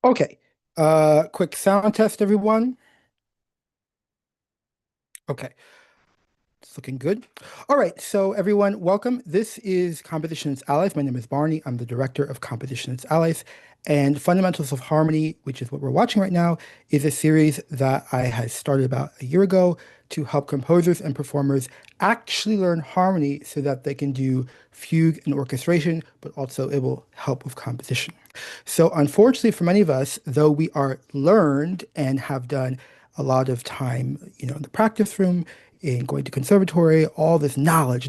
Okay. Quick sound test, everyone. Okay. It's looking good. All right, so everyone, welcome. This is Composition's Allies. My name is Barney. I'm the director of Composition's Allies. And Fundamentals of Harmony, which is what we're watching right now, is a series that I had started about a year ago to help composers and performers actually learn harmony so that they can do fugue and orchestration, but also it will help with composition. So unfortunately for many of us, though we are learned and have done a lot of time, in the practice room, in going to conservatory, all this knowledge,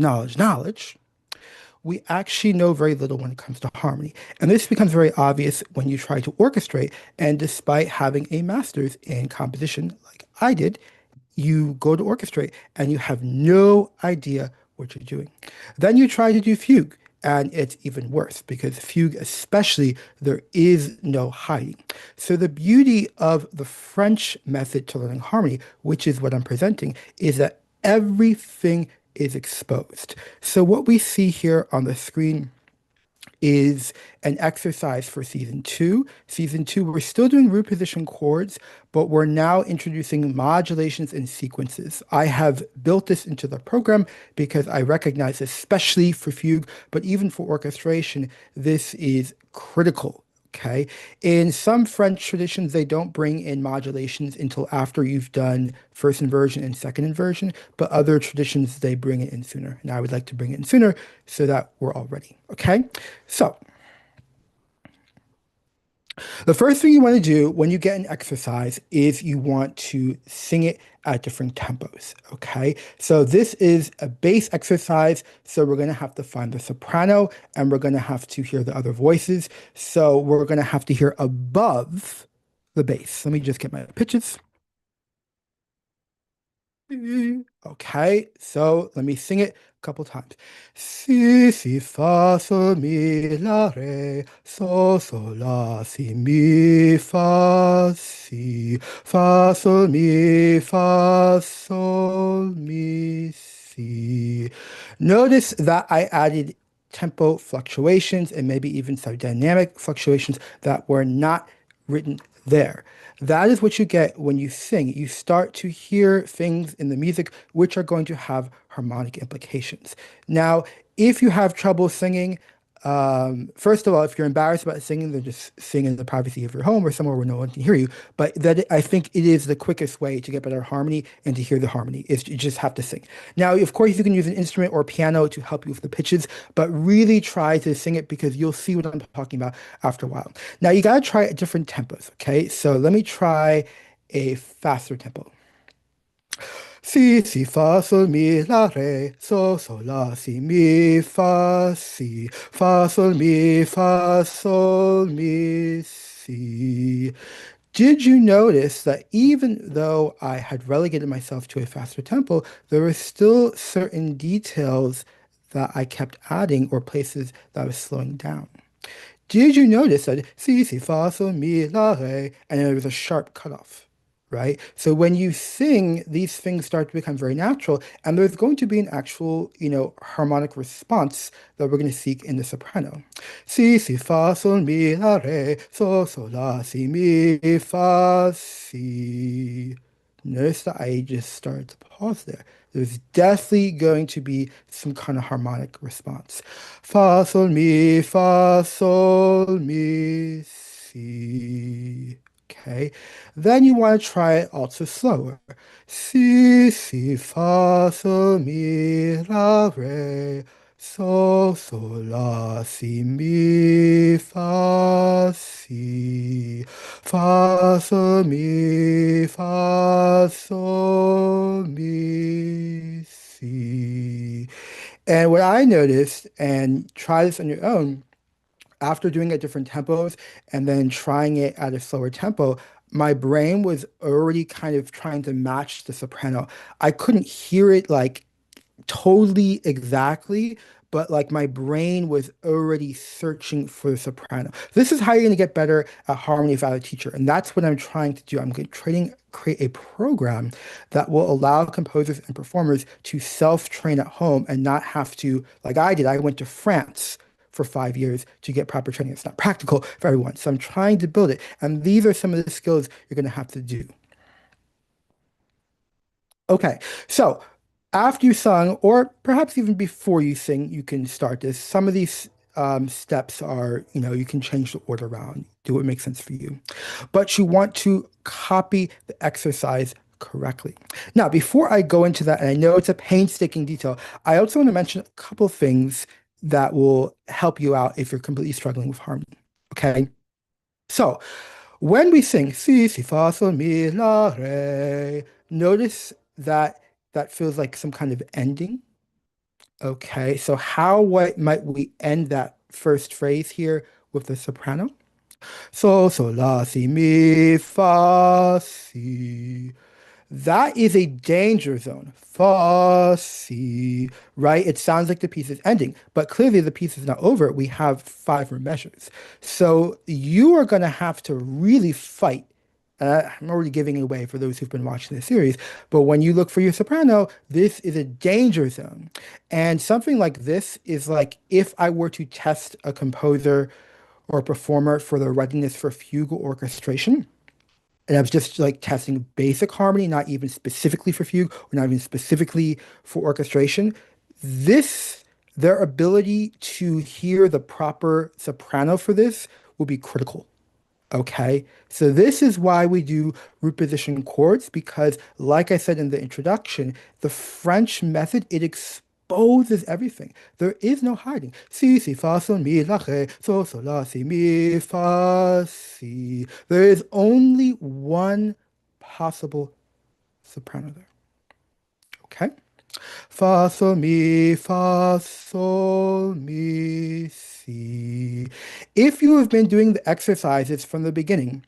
we actually know very little when it comes to harmony. And this becomes very obvious when you try to orchestrate. And despite having a master's in composition, like I did, you go to orchestrate and you have no idea what you're doing. Then you try to do fugue, and it's even worse because fugue, especially, there is no hiding. So the beauty of the French method to learning harmony, which is what I'm presenting, is that everything is exposed. So what we see here on the screen is an exercise for season two. Season two, we're still doing root position chords, but we're now introducing modulations and sequences. I have built this into the program because I recognize, especially for fugue, but even for orchestration, this is critical. Okay. In some French traditions, they don't bring in modulations until after you've done first inversion and second inversion, but other traditions, they bring it in sooner. And I would like to bring it in sooner so that we're all ready. Okay. So the first thing you want to do when you get an exercise is you want to sing it at different tempos. Okay. So this is a bass exercise. So we're going to have to find the soprano and we're going to have to hear the other voices. So we're going to have to hear above the bass. Let me just get my pitches. Okay, so let me sing it a couple times. Si, si, fa, sol, mi, la, re, so, sol, la, si, mi, fa, sol, mi, fa, sol, mi, si. Notice that I added tempo fluctuations and maybe even some dynamic fluctuations that were not written there. That is what you get when you sing. You start to hear things in the music which are going to have harmonic implications. Now, if you have trouble singing, first of all, if you're embarrassed about singing, then just sing in the privacy of your home or somewhere where no one can hear you. But that I think it is the quickest way to get better harmony and to hear the harmony is you just have to sing. Now, of course, you can use an instrument or piano to help you with the pitches, but really try to sing it because you'll see what I'm talking about after a while. Now, you got to try different tempos, okay? So let me try a faster tempo. Si, si, fa, sol, mi, la, re, so, sol, la, si, mi, fa, sol, mi, fa, sol, mi, si. Did you notice that even though I had relegated myself to a faster tempo, there were still certain details that I kept adding or places that I was slowing down? Did you notice that si, si, fa, sol, mi, la, re, and there was a sharp cutoff, right? So when you sing, these things start to become very natural, and there's going to be an actual, harmonic response that we're going to seek in the soprano. Si, si, fa, sol, mi, la, re, so, sol, la, si, mi, fa, si. Notice that I just started to pause there. There's definitely going to be some kind of harmonic response. Fa, sol, mi, si. Okay. Then you want to try it also slower. Si, si, fa, sol, mi, la, re, so, sol, la, si, mi, fa, si. Fa, sol, mi, fa, sol, mi, si. And what I noticed, and try this on your own, after doing it at different tempos and then trying it at a slower tempo, my brain was already kind of trying to match the soprano. I couldn't hear it like totally exactly, but like my brain was already searching for the soprano. This is how you're going to get better at harmony without a teacher. And that's what I'm trying to do. I'm going to create a program that will allow composers and performers to self-train at home and not have to, like I did, I went to France for 5 years to get proper training. It's not practical for everyone. So I'm trying to build it. And these are some of the skills you're going to have to do. Okay, so after you sung, or perhaps even before you sing, you can start this. Some of these steps are, you can change the order around, do what makes sense for you. But you want to copy the exercise correctly. Now, before I go into that, and I know it's a painstaking detail, I also want to mention a couple of things that will help you out if you're completely struggling with harmony. Okay, so when we sing si, si, fa, sol, mi, la, re, notice that that feels like some kind of ending. Okay, so how what might we end that first phrase here with the soprano? So, sol, la, si, mi, fa, si. That is a danger zone. Fussy, right? It sounds like the piece is ending, but clearly the piece is not over. We have five more measures. So you are going to have to really fight. I'm already giving it away for those who've been watching the series, but when you look for your soprano, this is a danger zone. And something like this is like if I were to test a composer or a performer for their readiness for fugue orchestration, and I was just like testing basic harmony, not even specifically for fugue or not even specifically for orchestration. This, their ability to hear the proper soprano for this will be critical. Okay, so this is why we do root position chords because, like I said in the introduction, the French method, it exposes everything. There is no hiding. Si, si, fa, sol, mi, la, re, so, so, la, si, mi, fa, si. There is only one possible soprano there. Okay, fa, sol, mi, si. If you have been doing the exercises from the beginning,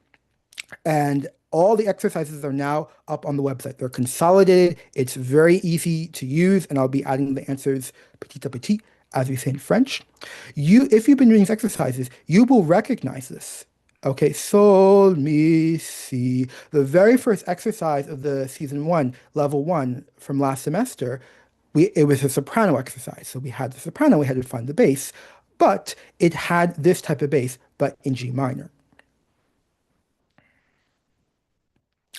and all the exercises are now up on the website. They're consolidated. It's very easy to use, and I'll be adding the answers petit à petit, as we say in French. If you've been doing these exercises, you will recognize this. Okay, sol, mi, si. The very first exercise of the season one, level one from last semester, it was a soprano exercise. So we had the soprano, we had to find the bass, but it had this type of bass, but in G minor.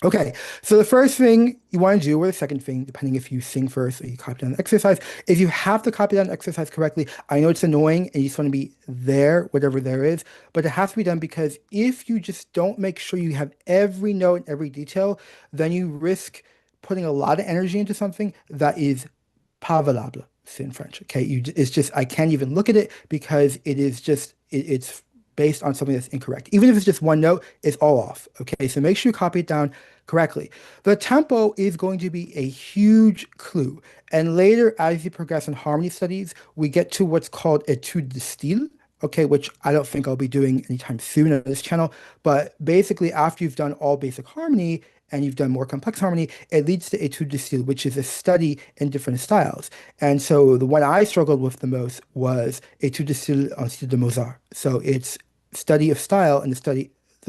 Okay, so the first thing you want to do, or the second thing, depending if you sing first or you copy down the exercise, is you have to copy down the exercise correctly. I know it's annoying and you just want to be there, whatever there is, but it has to be done because if you just don't make sure you have every note and every detail, then you risk putting a lot of energy into something that is pas valable, c'est in French. Okay, it's just I can't even look at it because it is just it's based on something that's incorrect. Even if it's just one note, it's all off. Okay, so make sure you copy it down correctly. The tempo is going to be a huge clue. And later, as you progress in harmony studies, we get to what's called étude de style. Okay, which I don't think I'll be doing anytime soon on this channel. But basically, after you've done all basic harmony, and you've done more complex harmony, it leads to étude de style, which is a study in different styles. And so the one I struggled with the most was étude de style en style de Mozart. So it's study of style and the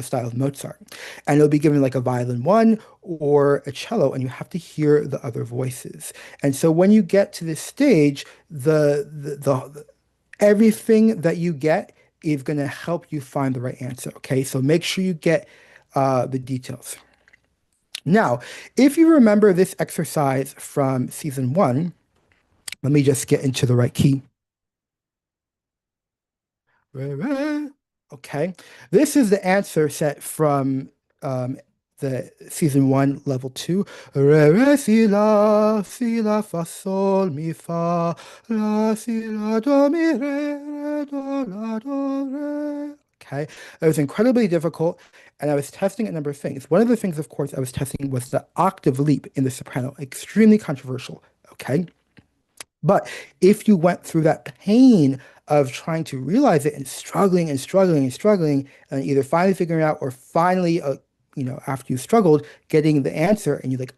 style of Mozart. And it'll be given like a violin one or a cello, and you have to hear the other voices. And so when you get to this stage, everything that you get is going to help you find the right answer. Okay, so make sure you get the details. Now, if you remember this exercise from season one, let me just get into the right key. Okay, this is the answer set from the season one, level two. Re, re, si, la, fa, sol, mi, fa, la, si, la, do, mi, re, do, la, do, re. Okay, it was incredibly difficult, and I was testing a number of things. One of the things, of course, I was testing was the octave leap in the soprano, extremely controversial. Okay. But if you went through that pain of trying to realize it and struggling and struggling and struggling, and either finally figuring it out or finally, after you struggled, getting the answer and you're like,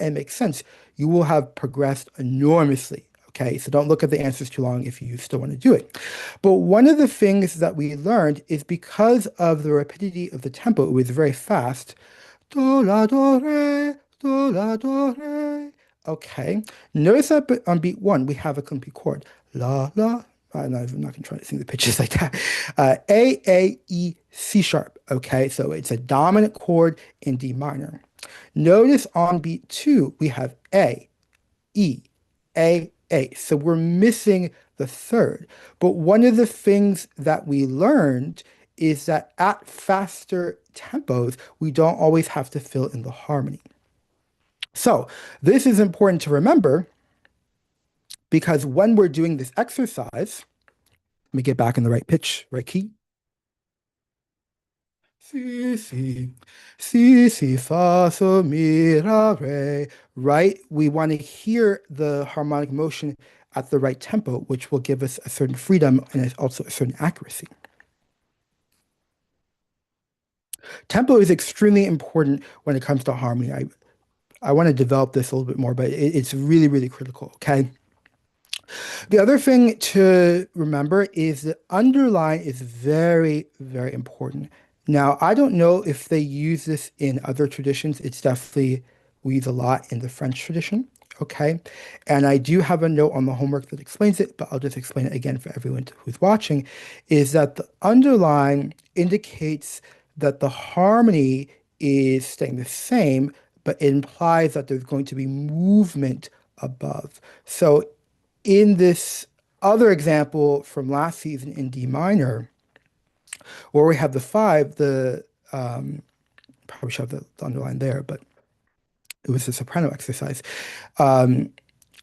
it makes sense, you will have progressed enormously. Okay, so don't look at the answers too long if you still want to do it. But one of the things that we learned is because of the rapidity of the tempo, it was very fast. Do, la, do, re, do, la, do, re. Okay, notice that on beat one, we have a complete chord. La, la. I'm not gonna try to sing the pitches like that. A, E, C sharp. Okay, so it's a dominant chord in D minor. Notice on beat two, we have E, A. So we're missing the third. But one of the things that we learned is that at faster tempos, we don't always have to fill in the harmony. So this is important to remember because when we're doing this exercise, let me get back in the right pitch, right key. Si, si, si, fa, sol, mi, la, re, right? We want to hear the harmonic motion at the right tempo, which will give us a certain freedom and also a certain accuracy. Tempo is extremely important when it comes to harmony. I want to develop this a little bit more, but it's really, really critical, okay? The other thing to remember is the underline is very, very important. Now, I don't know if they use this in other traditions. It's definitely we use a lot in the French tradition. Okay. And I do have a note on the homework that explains it, but I'll just explain it again for everyone who's watching, is that the underline indicates that the harmony is staying the same, but it implies that there's going to be movement above. So in this other example from last season in D minor, where we have the five, probably should have the underline there, but it was a soprano exercise. Um,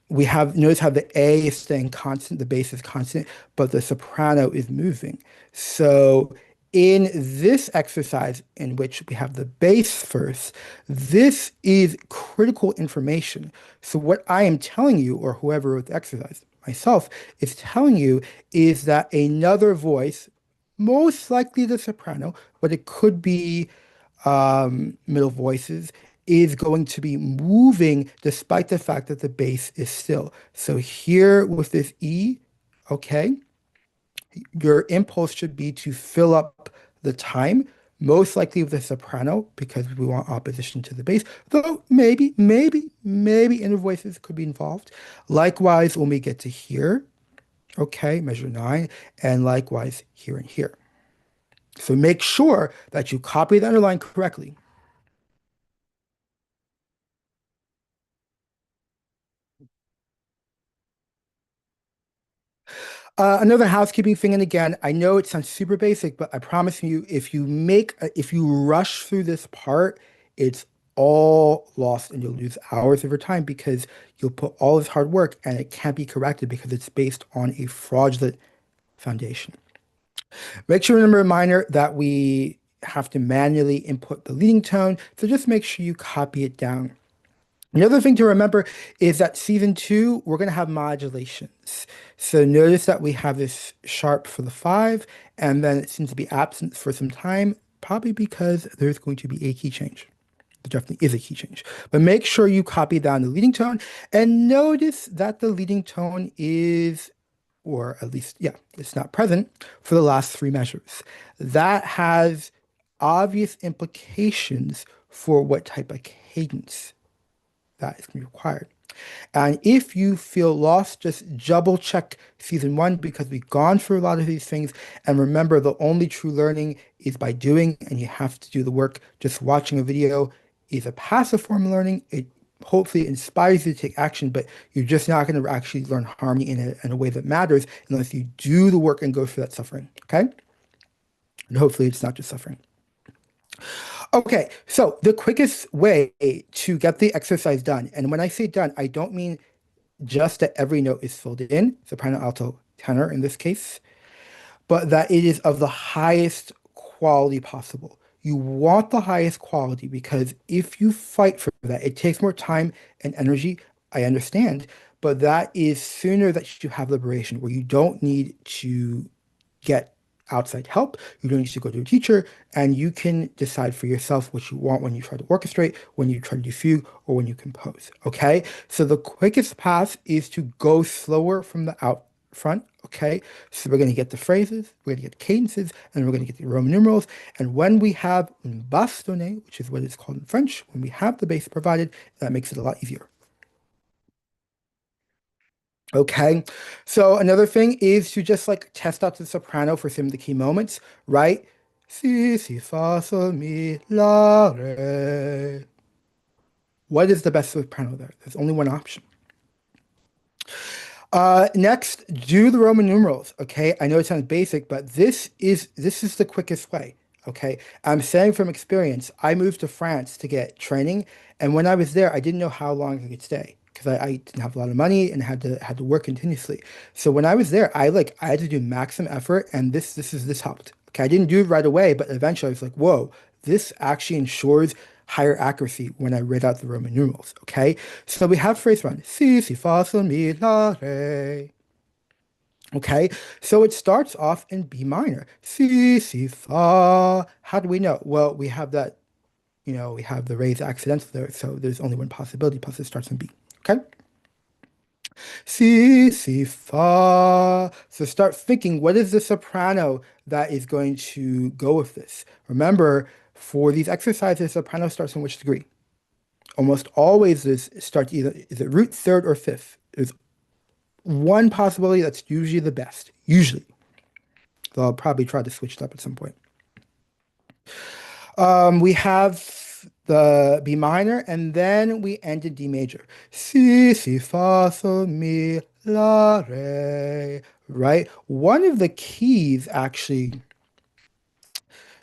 we have notice how the A is staying constant, the bass is constant, but the soprano is moving. So in this exercise in which we have the bass first, this is critical information. So what I am telling you, or whoever wrote the exercise, myself, is telling you is that another voice, most likely the soprano, but it could be middle voices, is going to be moving despite the fact that the bass is still. So here with this E, okay, your impulse should be to fill up the time, most likely with a soprano because we want opposition to the bass, though maybe inner voices could be involved. Likewise, when we get to here, okay, measure nine, and likewise here and here. So make sure that you copy the underline correctly. Another housekeeping thing, and again, I know it sounds super basic, but I promise you, if you rush through this part, it's all lost and you'll lose hours of your time because you'll put all this hard work and it can't be corrected because it's based on a fraudulent foundation. Make sure to remember a reminder that we have to manually input the leading tone, so just make sure you copy it down. Another thing to remember is that season two, we're going to have modulations. So notice that we have this sharp for the five, and then it seems to be absent for some time, probably because there's going to be a key change. There definitely is a key change. But make sure you copy down the leading tone and notice that the leading tone is, or at least, yeah, it's not present for the last three measures. That has obvious implications for what type of cadence that is going to be required. And if you feel lost, just double check season one because we've gone through a lot of these things. And remember, the only true learning is by doing, and you have to do the work. Just watching a video is a passive form of learning. It hopefully inspires you to take action, but you're just not going to actually learn harmony in a way that matters unless you do the work and go through that suffering. Okay? And hopefully it's not just suffering. Okay, so the quickest way to get the exercise done, and when I say done, I don't mean just that every note is filled in, soprano, alto, tenor in this case, but that it is of the highest quality possible. You want the highest quality because if you fight for that, it takes more time and energy. I understand, but that is sooner that you have liberation where you don't need to get outside help. You don't need to go to a teacher, and you can decide for yourself what you want when you try to orchestrate, when you try to do fugue, or when you compose. Okay, so the quickest path is to go slower from the out front. Okay, so we're going to get the phrases, we're going to get cadences, and we're going to get the Roman numerals. And when we have un bastonné, which is what it's called in French, when we have the bass provided, that makes it a lot easier. Okay. So another thing is to just like test out the soprano for some of the key moments, right? Si, si, fa, sol, mi, la, re. What is the best soprano there? There's only one option. Next, do the Roman numerals. Okay, I know it sounds basic, but this is the quickest way. Okay, I'm saying from experience. I moved to France to get training, and when I was there, I didn't know how long I could stay because I didn't have a lot of money and had to work continuously. So when I was there, I had to do maximum effort, and this helped. Okay, I didn't do it right away, but eventually I was like, whoa, this actually ensures higher accuracy when I read out the Roman numerals. Okay, so we have phrase one, si, si, fa, sol, mi, la, re. Okay, so it starts off in B minor. Si, si, fa. How do we know? Well, we have that, we have the raised accidental there, so there's only one possibility, plus it starts in B. Okay? Si, si, fa. So start thinking, what is the soprano that is going to go with this? Remember, for these exercises, soprano starts in which degree? Almost always this starts either is it root third or fifth. There's one possibility that's usually the best. Usually. So I'll probably try to switch it up at some point. We have the B minor, and then we end in D major. Si, si, fa, sol, mi, la, re. Right? One of the keys, actually,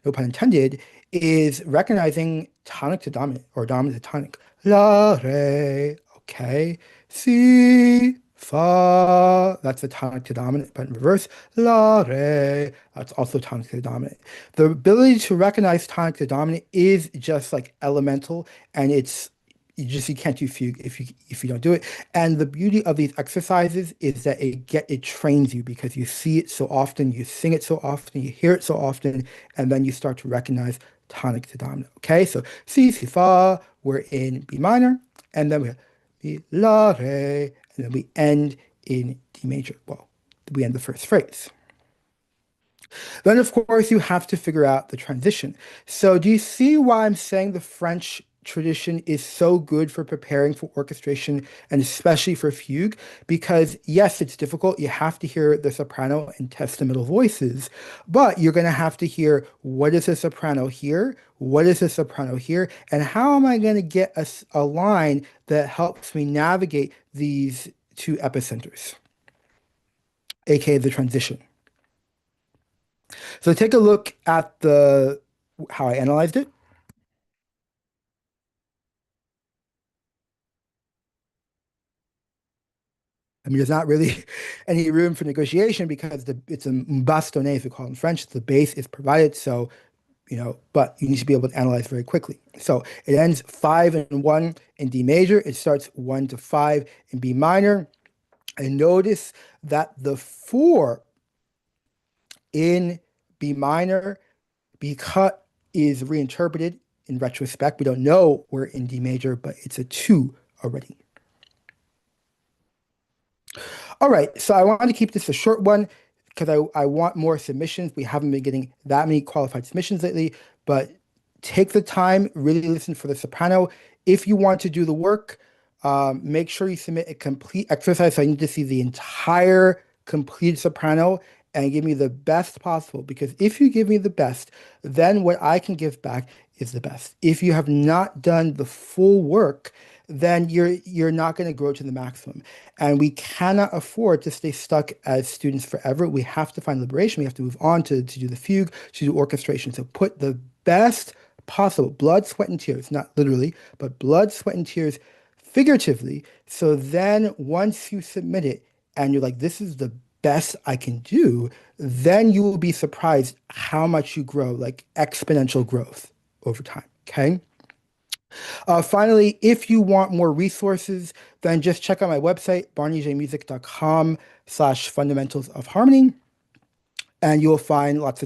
no pun intended, is recognizing tonic to dominant or dominant to tonic. La, re, okay. Si, fa, that's the tonic to dominant, but in reverse. La, re, that's also tonic to dominant. The ability to recognize tonic to dominant is just like elemental, and you can't do fugue if you don't do it. And the beauty of these exercises is that it trains you because you see it so often, you sing it so often, you hear it so often, and then you start to recognize tonic to dominant. Okay, so si si fa, we're in B minor, and then we have mi la re, and then we end in D major. Well, we end the first phrase. Then, of course, you have to figure out the transition. So, do you see why I'm saying the French tradition is so good for preparing for orchestration and especially for fugue? Because, yes, it's difficult. You have to hear the soprano and test the middle voices, but you're going to have to hear what is a soprano here? What is a soprano here? And how am I going to get a line that helps me navigate these two epicenters, aka the transition? So take a look at the how I analyzed it. I mean, there's not really any room for negotiation because it's a bastonné, if you call it in French. The bass is provided, so but you need to be able to analyze very quickly. So it ends 5 and 1 in D major. It starts 1 to 5 in B minor. And notice that the 4 in B minor, because is reinterpreted in retrospect. We don't know we're in D major, but it's a 2 already. All right, so I wanted to keep this a short one because I want more submissions. We haven't been getting that many qualified submissions lately, but take the time, really listen for the soprano. If you want to do the work, make sure you submit a complete exercise. So I need to see the entire complete soprano and give me the best possible. Because if you give me the best, then what I can give back is the best. If you have not done the full work, then you're not going to grow to the maximum. And we cannot afford to stay stuck as students forever. We have to find liberation. We have to move on to do the fugue, to do orchestration. So put the best possible, blood, sweat, and tears, not literally, but blood, sweat, and tears figuratively. So then once you submit it and you're like, this is the best I can do, then you will be surprised how much you grow, like exponential growth over time. Okay. Finally, if you want more resources, then just check out my website, barneyjmusic.com/fundamentals of harmony, and you'll find lots of